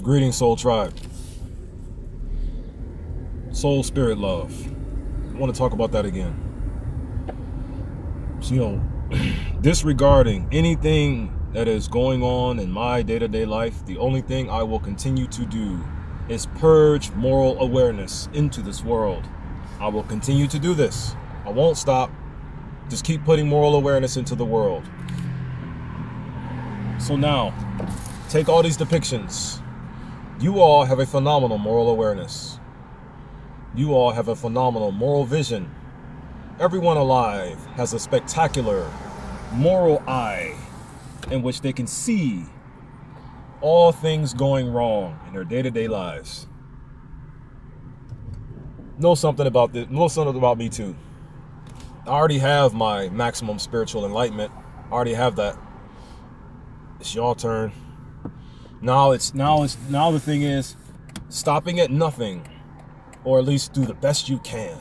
Greetings, Soul Tribe. Soul Spirit Love. I want to talk about that again. So, disregarding anything that is going on in my day-to-day life, the only thing I will continue to do is purge moral awareness into this world. I will continue to do this. I won't stop. Just keep putting moral awareness into the world. So now, take all these depictions. You all have a phenomenal moral awareness. You all have a phenomenal moral vision. Everyone alive has a spectacular moral eye in which they can see all things going wrong in their day-to-day lives. Know something about this. Know something about me too. I already have my maximum spiritual enlightenment. I already have that. It's your turn. Now the thing is stopping at nothing, or at least do the best you can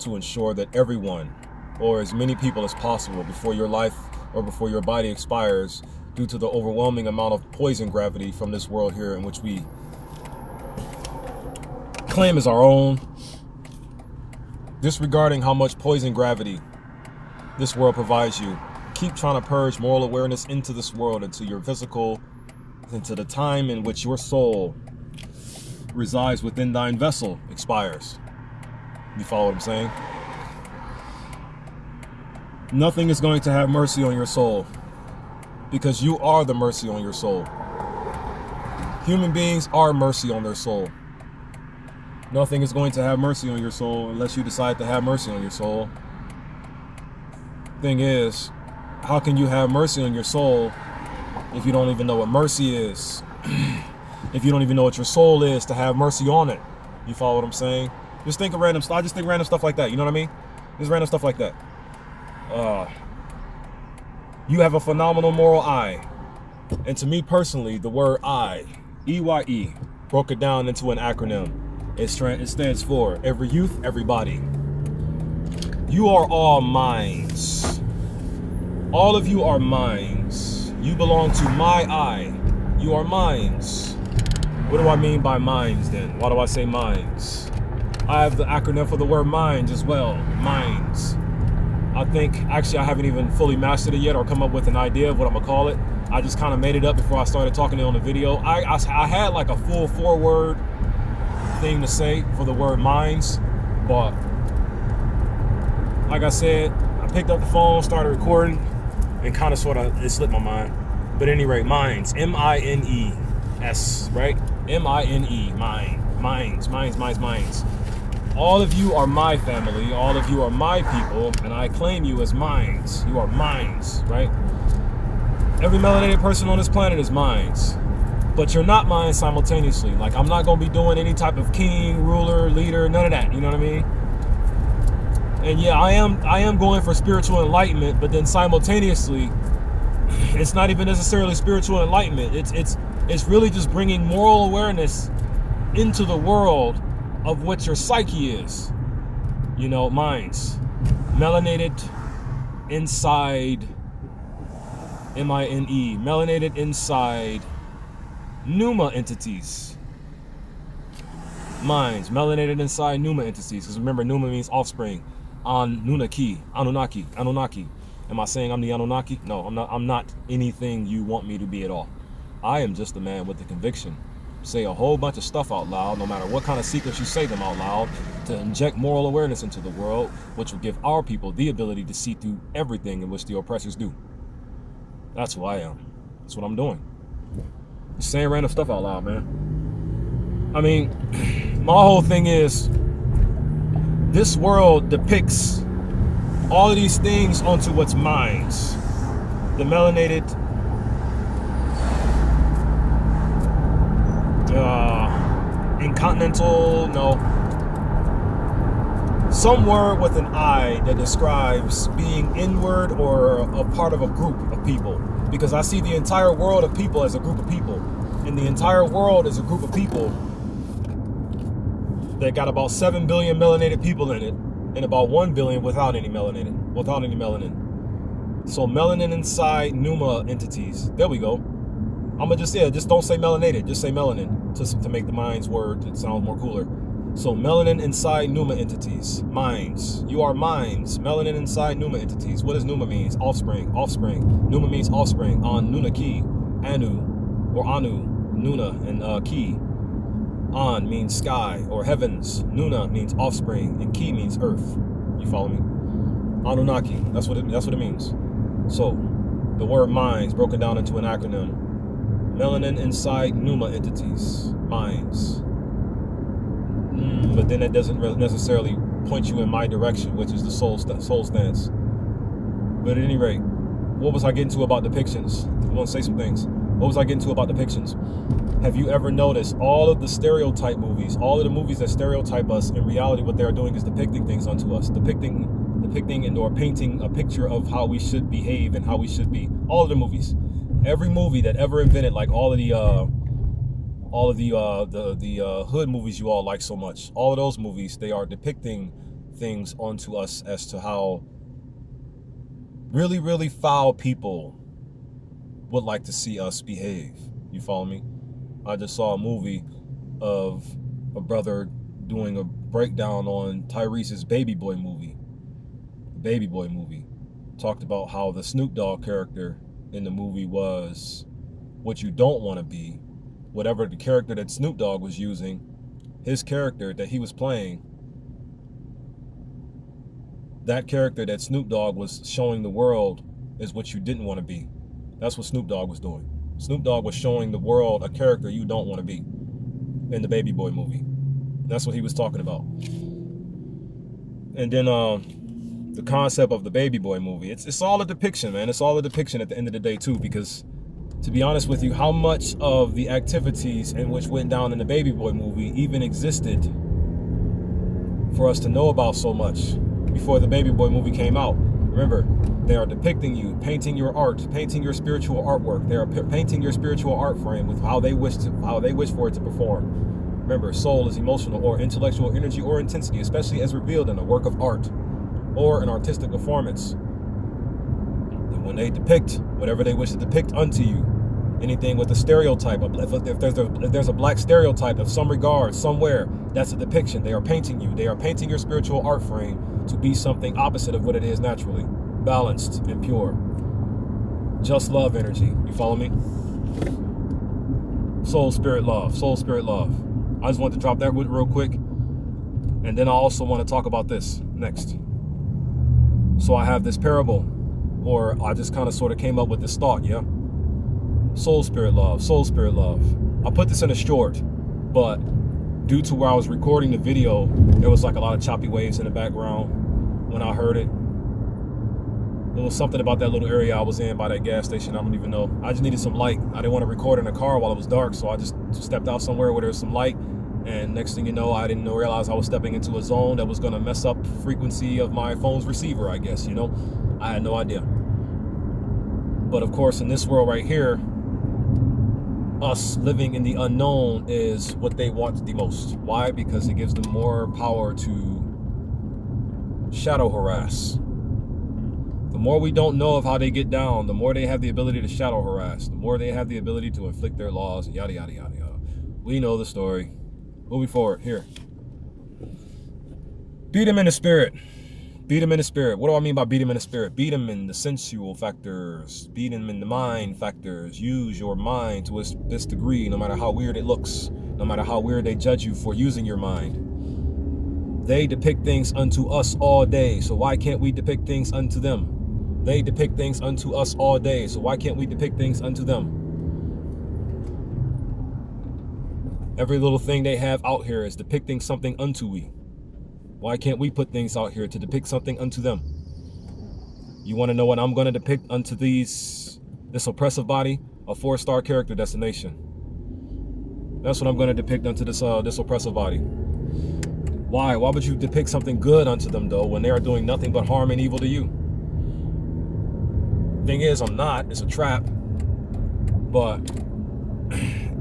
to ensure that everyone, or as many people as possible before your life or before your body expires due to the overwhelming amount of poison gravity from this world here in which we claim as our own, disregarding how much poison gravity this world provides you. Keep trying to purge moral awareness into this world, into your physical, into the time in which your soul resides within thine vessel expires. You follow what I'm saying? Nothing is going to have mercy on your soul, because you are the mercy on your soul. Human beings are mercy on their soul. Nothing is going to have mercy on your soul unless you decide to have mercy on your soul. Thing is, how can you have mercy on your soul if you don't even know what mercy is? If you don't even know what your soul is to have mercy on it. You follow what I'm saying? Just think of random stuff. I just think random stuff like that. You know what I mean? Just random stuff like that. You have a phenomenal moral eye. And to me personally, the word I, E-Y-E, broke it down into an acronym. It stands for every youth, everybody. You are all minds. All of you are minds. You belong to my I. You are minds. What do I mean by minds then? Why do I say minds? I have the acronym for the word minds as well. Minds. I think, actually, I haven't even fully mastered it yet or come up with an idea of what I'm gonna call it. I just kind of made it up before I started talking it on the video. I had like a full 4-word thing to say for the word minds, but like I said, I picked up the phone, started recording, and kind of sort of, it slipped my mind. But at any rate, minds, M-I-N-E-S, right? M-I-N-E, minds. All of you are my family. All of you are my people, and I claim you as minds. You are minds, right? Every melanated person on this planet is minds, but you're not minds simultaneously. Like, I'm not gonna be doing any type of king, ruler, leader, none of that. You know what I mean? And yeah, I am going for spiritual enlightenment, but then simultaneously, it's not even necessarily spiritual enlightenment. It's really just bringing moral awareness into the world of what your psyche is. You know, minds, melanated inside, M-I-N-E, melanated inside Pneuma entities. Minds, melanated inside Pneuma entities. Because remember, Pneuma means offspring. Anunnaki. Am I saying I'm the Anunnaki? No, I'm not anything you want me to be at all. I am just a man with the conviction. Say a whole bunch of stuff out loud, no matter what kind of secrets you say them out loud, to inject moral awareness into the world, which will give our people the ability to see through everything in which the oppressors do. That's who I am. That's what I'm doing. Just saying random stuff out loud, man. I mean, my whole thing is, this world depicts all of these things onto what's minds. The melanated, incontinental, no. Some word with an I that describes being inward or a part of a group of people. Because I see the entire world of people as a group of people. And the entire world is a group of people that got about 7 billion melanated people in it, and about 1 billion without any melanin. So melanin inside Pneuma entities. There we go. just don't say melanated. Just say melanin to make the minds word. It sounds more cooler. So melanin inside pneuma entities, minds. You are minds. Melanin inside pneuma entities. What does pneuma means? Offspring. Offspring. Pneuma means offspring. On Nuna Ki, Anu, or Anu, Nuna, and Ki. An means sky or heavens. Nuna means offspring, and Ki means earth. You follow me? Anunnaki. That's what it means. So the word minds broken down into an acronym. Melanin inside pneuma entities, minds. But then it doesn't necessarily point you in my direction, which is the soul stance. But at any rate, what was I getting to about depictions? I want to say some things. What was I getting to about depictions? Have you ever noticed all of the stereotype movies, all of the movies that stereotype us, in reality what they're doing is depicting things onto us, depicting and or painting a picture of how we should behave and how we should be. All of the movies. Every movie that ever invented, like all of the hood movies you all like so much, all of those movies, they are depicting things onto us as to how really, really foul people would like to see us behave. You follow me? I just saw a movie of a brother doing a breakdown on Tyrese's Baby Boy movie. The Baby Boy movie talked about how the Snoop Dogg character in the movie was what you don't want to be. Whatever the character that Snoop Dogg was using, his character that he was playing, that character that Snoop Dogg was showing the world is what you didn't want to be. That's what Snoop Dogg was doing. Snoop Dogg was showing the world a character you don't want to be in the Baby Boy movie. That's what he was talking about. And then the concept of the Baby Boy movie, it's all a depiction, man. It's all a depiction at the end of the day too, because to be honest with you, how much of the activities in which went down in the Baby Boy movie even existed for us to know about so much before the Baby Boy movie came out? Remember, they are depicting you, painting your art, painting your spiritual artwork. They are painting your spiritual art frame with how they wish for it to perform. Remember, soul is emotional or intellectual energy or intensity, especially as revealed in a work of art or an artistic performance. And when they depict whatever they wish to depict unto you, anything with a stereotype, if there's a black stereotype of some regard somewhere, that's a depiction. They are painting you. They are painting your spiritual art frame to be something opposite of what it is naturally, balanced and pure. Just love energy. You follow me? Soul, spirit, love. Soul, spirit, love. I just wanted to drop that real quick. And then I also want to talk about this next. So I have this parable, or I just kind of sort of came up with this thought, yeah? Soul, spirit, love. Soul, spirit, love. I put this in a short, but due to where I was recording the video, there was like a lot of choppy waves in the background when I heard it. There was something about that little area I was in by that gas station. I don't even know. I just needed some light. I didn't want to record in a car while it was dark, so I just stepped out somewhere where there's some light. And next thing you know, I didn't realize I was stepping into a zone that was going to mess up the frequency of my phone's receiver, I guess, you know. I had no idea. But of course, in this world right here, us living in the unknown is what they want the most. Why? Because it gives them more power to shadow harass. The more we don't know of how they get down, the more they have the ability to shadow harass, the more they have the ability to inflict their laws, yada, yada, yada, yada. We know the story. Moving forward, here. Beat him in the spirit. Beat him in the spirit. What do I mean by beat him in the spirit? Beat him in the sensual factors. Beat him in the mind factors. Use your mind to this degree, no matter how weird it looks, no matter how weird they judge you for using your mind. They depict things unto us all day, so why can't we depict things unto them? They depict things unto us all day, so why can't we depict things unto them? Every little thing they have out here is depicting something unto we. Why can't we put things out here to depict something unto them? You want to know what I'm going to depict unto this oppressive body? A 4-star character destination. That's what I'm going to depict unto this oppressive body. Why? Why would you depict something good unto them, though, when they are doing nothing but harm and evil to you? Thing is, I'm not. It's a trap. But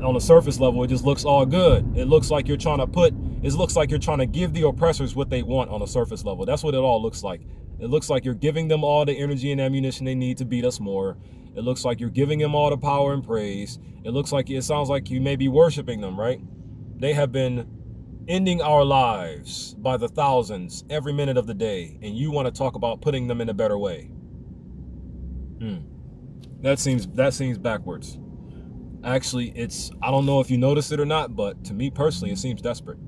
on the surface level, it just looks all good. It looks like you're trying to give the oppressors what they want on the surface level. That's what it all looks like. It looks like you're giving them all the energy and ammunition they need to beat us more. It looks like you're giving them all the power and praise. It sounds like you may be worshiping them, right? They have been ending our lives by the thousands every minute of the day, and you want to talk about putting them in a better way. That seems backwards. Actually, I don't know if you noticed it or not, but to me personally, it seems desperate.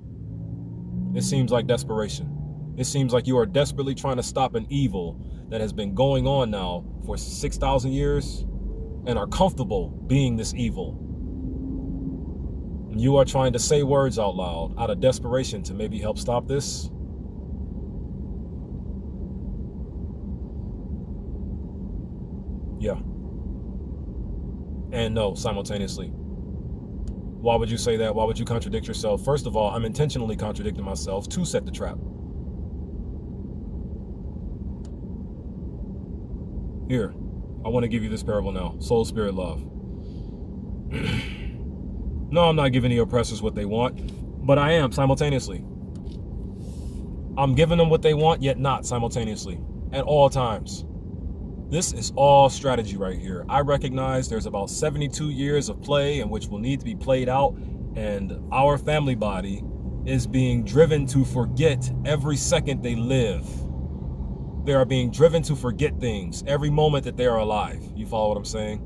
It seems like desperation. It seems like you are desperately trying to stop an evil that has been going on now for 6,000 years and are comfortable being this evil. And you are trying to say words out loud out of desperation to maybe help stop this. Yeah. And no, simultaneously. Why would you say that? Why would you contradict yourself? First of all, I'm intentionally contradicting myself to set the trap. Here, I want to give you this parable now. Soul, spirit, love. No, I'm not giving the oppressors what they want, but I am simultaneously. I'm giving them what they want, yet not simultaneously at all times. This is all strategy right here. I recognize there's about 72 years of play in which will need to be played out, and our family body is being driven to forget every second they live. They are being driven to forget things every moment that they are alive. You follow what I'm saying?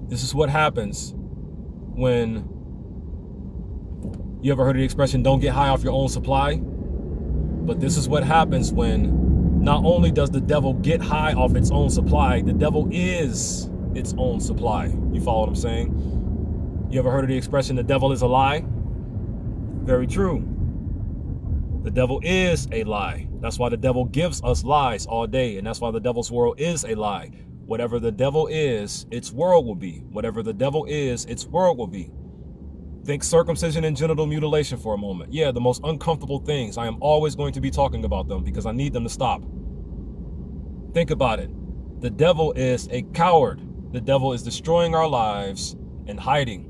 This is what happens when, you ever heard of the expression, don't get high off your own supply? But this is what happens when not only does the devil get high off its own supply, the devil is its own supply. You follow what I'm saying? You ever heard of the expression, the devil is a lie? Very true. The devil is a lie. That's why the devil gives us lies all day, and that's why the devil's world is a lie. Whatever the devil is, its world will be. Whatever the devil is, its world will be. Think circumcision and genital mutilation for a moment. Yeah, the most uncomfortable things. I am always going to be talking about them because I need them to stop. Think about it. The devil is a coward. The devil is destroying our lives and hiding.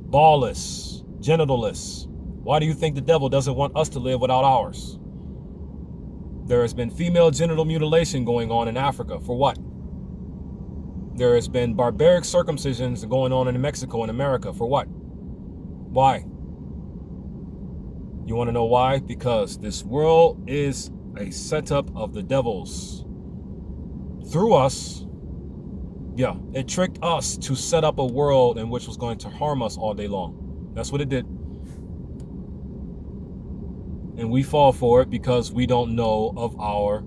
Ballless, genitalless. Why do you think the devil doesn't want us to live without ours? There has been female genital mutilation going on in Africa. For what? There has been barbaric circumcisions going on in Mexico and America. For what? Why? You want to know why? Because this world is a setup of the devil's. Through us, yeah, it tricked us to set up a world in which was going to harm us all day long. That's what it did. And we fall for it because we don't know of our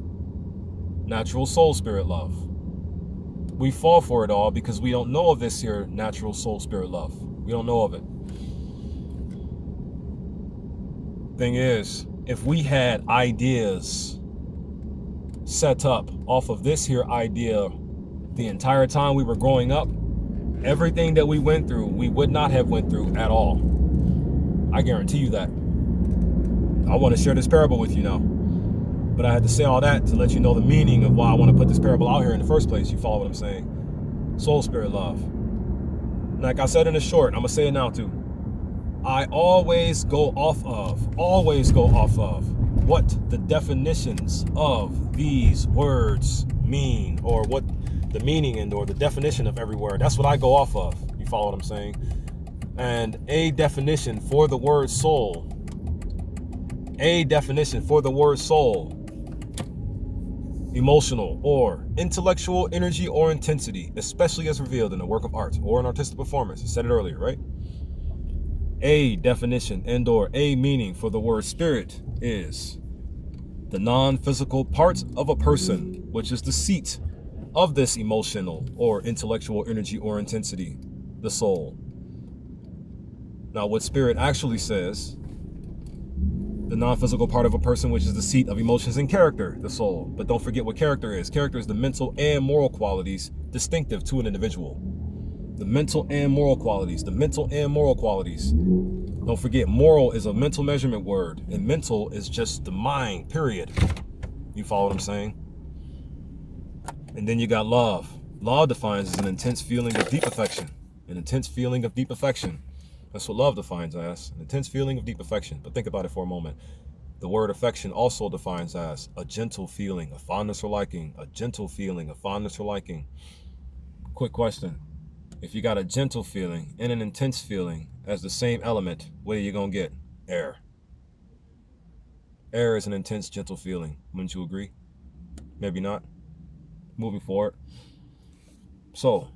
natural soul spirit love. We fall for it all because we don't know of this here natural soul spirit love. We don't know of it. Thing is, if we had ideas set up off of this here idea the entire time we were growing up, everything that we went through, we would not have went through at all. I guarantee you that. I want to share this parable with you now. But I had to say all that to let you know the meaning of why I want to put this parable out here in the first place. You follow what I'm saying? Soul, spirit, love. Like I said in the short, I'm going to say it now too. I always go off of what the definitions of these words mean, or what the meaning and or the definition of every word. That's what I go off of. You follow what I'm saying? And a definition for the word soul, emotional or intellectual energy or intensity, especially as revealed in a work of art or an artistic performance. I said it earlier, right? A definition and or a meaning for the word spirit is the non-physical part of a person, which is the seat of this emotional or intellectual energy or intensity, the soul. Now, what spirit actually says, the non-physical part of a person, which is the seat of emotions and character, the soul. But don't forget what character is. Character is the mental and moral qualities distinctive to an individual. The mental and moral qualities. Don't forget, moral is a mental measurement word, and mental is just the mind, period. You follow what I'm saying? And then you got love. Love defines as an intense feeling of deep affection. That's what love defines as, an intense feeling of deep affection. But think about it for a moment. The word affection also defines as a gentle feeling, a fondness or liking, a gentle feeling, a fondness or liking. Quick question. If you got a gentle feeling and an intense feeling as the same element, what are you going to get? Air. Air is an intense, gentle feeling. Wouldn't you agree? Maybe not. Moving forward. So,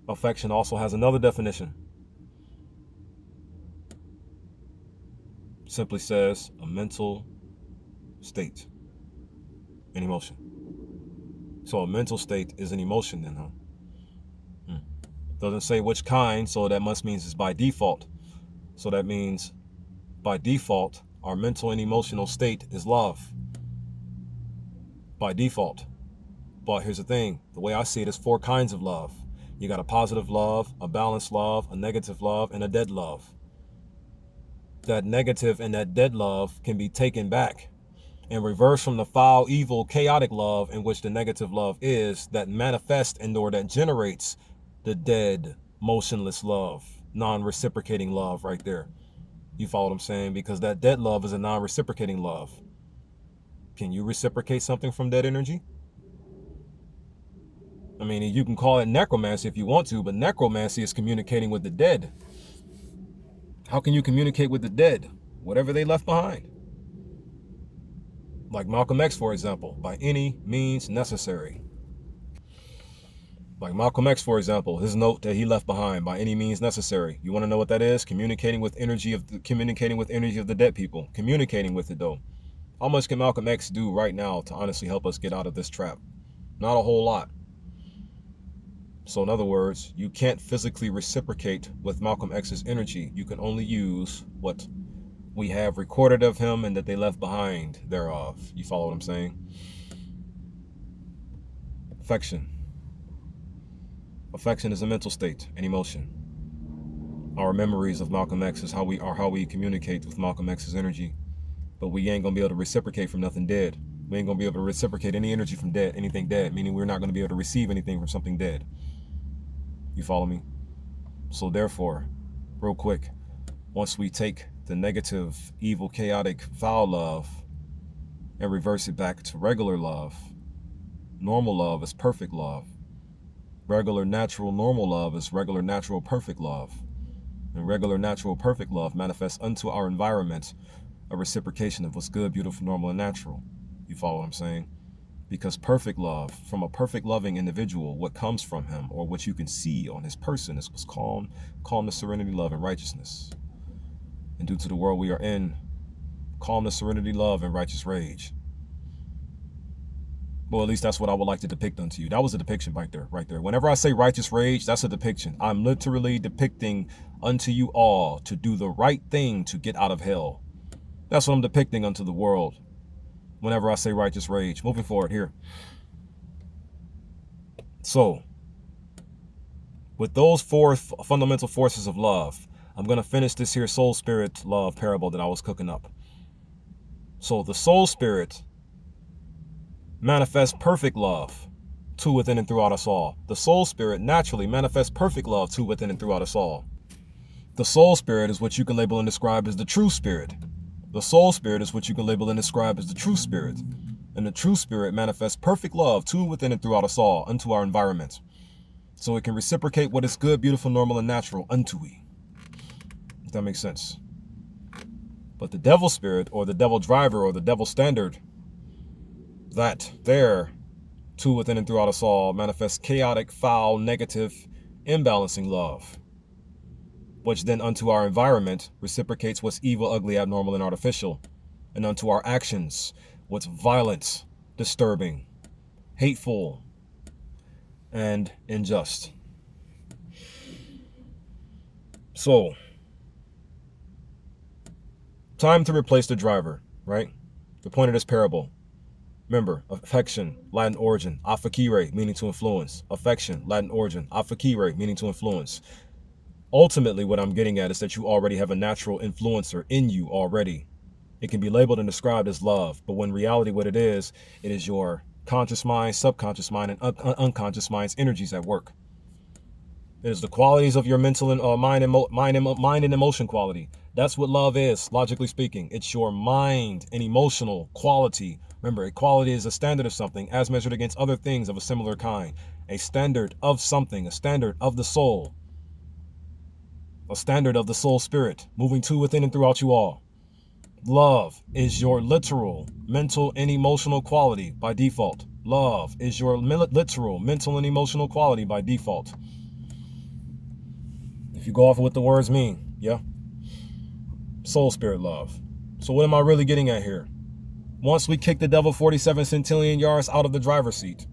affection also has another definition. Simply says a mental state, an emotion. So a mental state is an emotion then, huh? Doesn't say which kind, so that must mean it's by default. So that means by default, our mental and emotional state is love. By default. But here's the thing, the way I see it is 4 kinds of love. You got a positive love, a balanced love, a negative love, and a dead love. That negative and that dead love can be taken back and reversed from the foul, evil, chaotic love in which the negative love is, that manifests and or that generates the dead, motionless love, non-reciprocating love right there. You follow what I'm saying? Because that dead love is a non-reciprocating love. Can you reciprocate something from dead energy? I mean, you can call it necromancy if you want to, but necromancy is communicating with the dead. How can you communicate with the dead? Whatever they left behind. Like Malcolm X, for example, by any means necessary. Like Malcolm X, for example, his note that he left behind, by any means necessary. You want to know what that is? Communicating with energy of the dead people. Communicating with it though. How much can Malcolm X do right now to honestly help us get out of this trap? Not a whole lot. So in other words, you can't physically reciprocate with Malcolm X's energy. You can only use what we have recorded of him and that they left behind thereof. You follow what I'm saying? Affection. Affection is a mental state, an emotion. Our memories of Malcolm X is how we communicate with Malcolm X's energy. But we ain't gonna be able to reciprocate from nothing dead. We ain't gonna be able to reciprocate any energy from anything dead, meaning we're not gonna be able to receive anything from something dead. You follow me? So therefore, real quick, once we take the negative, evil, chaotic, foul love and reverse it back to regular love, normal love is perfect love. Regular, natural, normal love is regular, natural, perfect love. And regular, natural, perfect love manifests unto our environment a reciprocation of what's good, beautiful, normal, and natural. You follow what I'm saying? Because perfect love, from a perfect loving individual, what comes from him or what you can see on his person is what's calmness, serenity, love, and righteousness. And due to the world we are in, calmness, serenity, love, and righteous rage. Well, at least that's what I would like to depict unto you. That was a depiction right there. Whenever I say righteous rage, that's a depiction. I'm literally depicting unto you all to do the right thing to get out of hell. That's what I'm depicting unto the world whenever I say righteous rage. Moving forward here. So, with those 4 fundamental forces of love, I'm going to finish this here soul spirit love parable that I was cooking up. So the soul spirit manifests perfect love to, within, and throughout us all. The soul spirit naturally manifests perfect love to, within, and throughout us all. The soul spirit is what you can label and describe as the true spirit. The soul spirit is what you can label and describe as the true spirit. And the true spirit manifests perfect love to, within, and throughout us all, unto our environment. So it can reciprocate what is good, beautiful, normal, and natural unto we. If that makes sense. But the devil spirit, or the devil driver, or the devil standard, that there, to, within, and throughout us all, manifests chaotic, foul, negative, imbalancing love, which then unto our environment reciprocates what's evil, ugly, abnormal, and artificial, and unto our actions what's violent, disturbing, hateful, and unjust. So, time to replace the driver, right? The point of this parable. Remember, affection, Latin origin, afficere, meaning to influence. Affection, Latin origin, afficere, meaning to influence. Ultimately, what I'm getting at is that you already have a natural influencer in you already. It can be labeled and described as love, but when reality what it is your conscious mind, subconscious mind, and unconscious mind's energies at work. It is the qualities of your mental and mind and emotion quality. That's what love is, logically speaking. It's your mind and emotional quality. Remember, equality is a standard of something as measured against other things of a similar kind. A standard of something, a standard of the soul. A standard of the soul spirit, moving to, within, and throughout you all. Love is your literal mental and emotional quality by default. Love is your literal mental and emotional quality by default. If you go off of what the words mean, yeah? Soul spirit love. So what am I really getting at here? Once we kick the devil 47 centillion yards out of the driver's seat,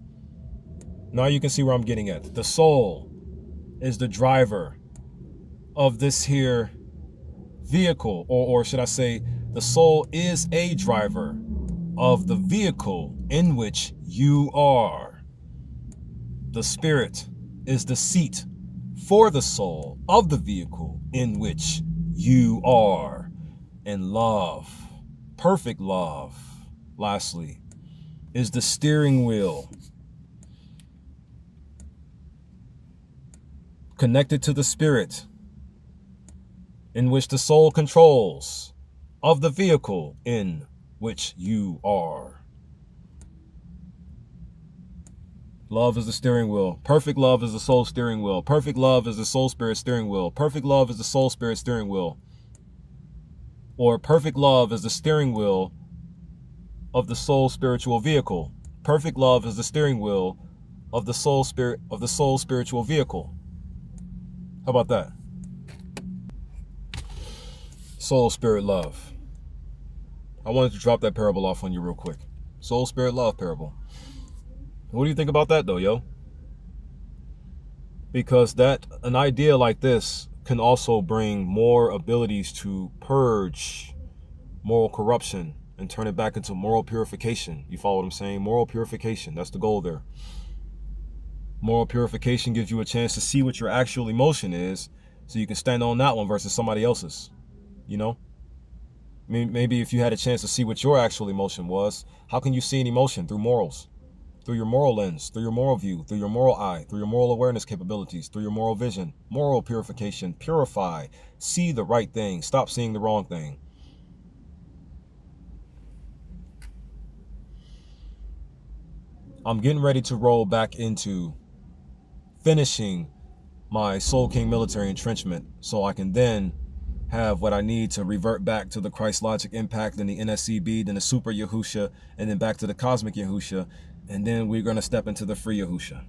now you can see where I'm getting at. The soul is the driver of this here vehicle, or should I say, the soul is a driver of the vehicle in which you are. The spirit is the seat for the soul of the vehicle in which you are. And love, perfect love, lastly, is the steering wheel connected to the spirit in which the soul controls of the vehicle in which you are. Love is the steering wheel. Perfect love is the soul steering wheel. Perfect love is the soul spirit steering wheel. Perfect love is the soul spirit steering wheel. Or perfect love is the steering wheel of the soul spiritual vehicle. Perfect love is the steering wheel of the soul spirit of the soul spiritual vehicle. How about that? Soul spirit love. I wanted to drop that parable off on you real quick. Soul spirit love parable. What do you think about that though, yo? Because an idea like this can also bring more abilities to purge moral corruption and turn it back into moral purification. You follow what I'm saying? Moral purification. That's the goal there. Moral purification gives you a chance to see what your actual emotion is so you can stand on that one versus somebody else's. You know? Maybe if you had a chance to see what your actual emotion was, how can you see an emotion? Through morals. Through your moral lens, through your moral view, through your moral eye, through your moral awareness capabilities, through your moral vision. Moral purification. Purify. See the right thing. Stop seeing the wrong thing. I'm getting ready to roll back into finishing my Soul King military entrenchment so I can then have what I need to revert back to the Christ Logic Impact, then the NSCB, then the Super Yahusha, and then back to the Cosmic Yahusha, and then we're going to step into the Free Yahusha.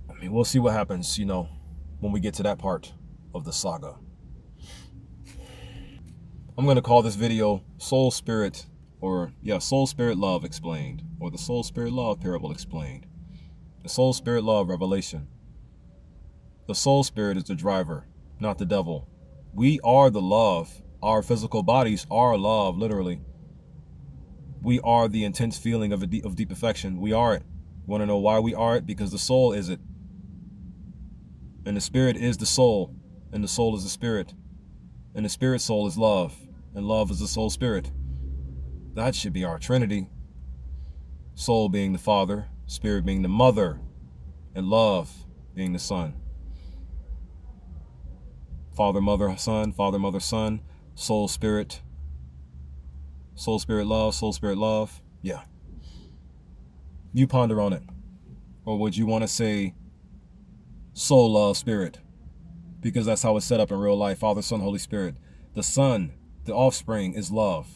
I mean, we'll see what happens, you know, when we get to that part of the saga. I'm going to call this video Soul Spirit, Soul Spirit Love Explained, or the Soul Spirit Love Parable Explained. The Soul Spirit Love Revelation. The Soul Spirit is the driver, not the devil. We are the love. Our physical bodies are love, literally. We are the intense feeling of deep affection. We are it. Want to know why we are it? Because the soul is it. And the spirit is the soul. And the soul is the spirit. And the spirit soul is love. And love is the soul spirit. That should be our Trinity. Soul being the Father, spirit being the Mother, and love being the Son. Father, Mother, Son, Father, Mother, Son, soul, spirit. Soul, spirit, love, soul, spirit, love. Yeah. You ponder on it. Or would you want to say soul, love, spirit? Because that's how it's set up in real life. Father, Son, Holy Spirit. The Son, the offspring, is love.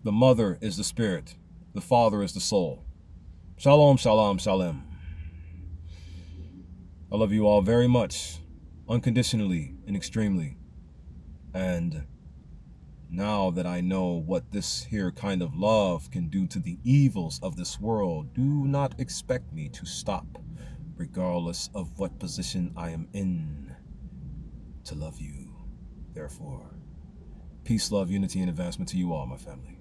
The Mother is the spirit. The Father is the soul. Shalom, shalom, shalom. I love you all very much, unconditionally and extremely. And now that I know what this here kind of love can do to the evils of this world, do not expect me to stop, regardless of what position I am in, to love you. Therefore, peace, love, unity, and advancement to you all, my family.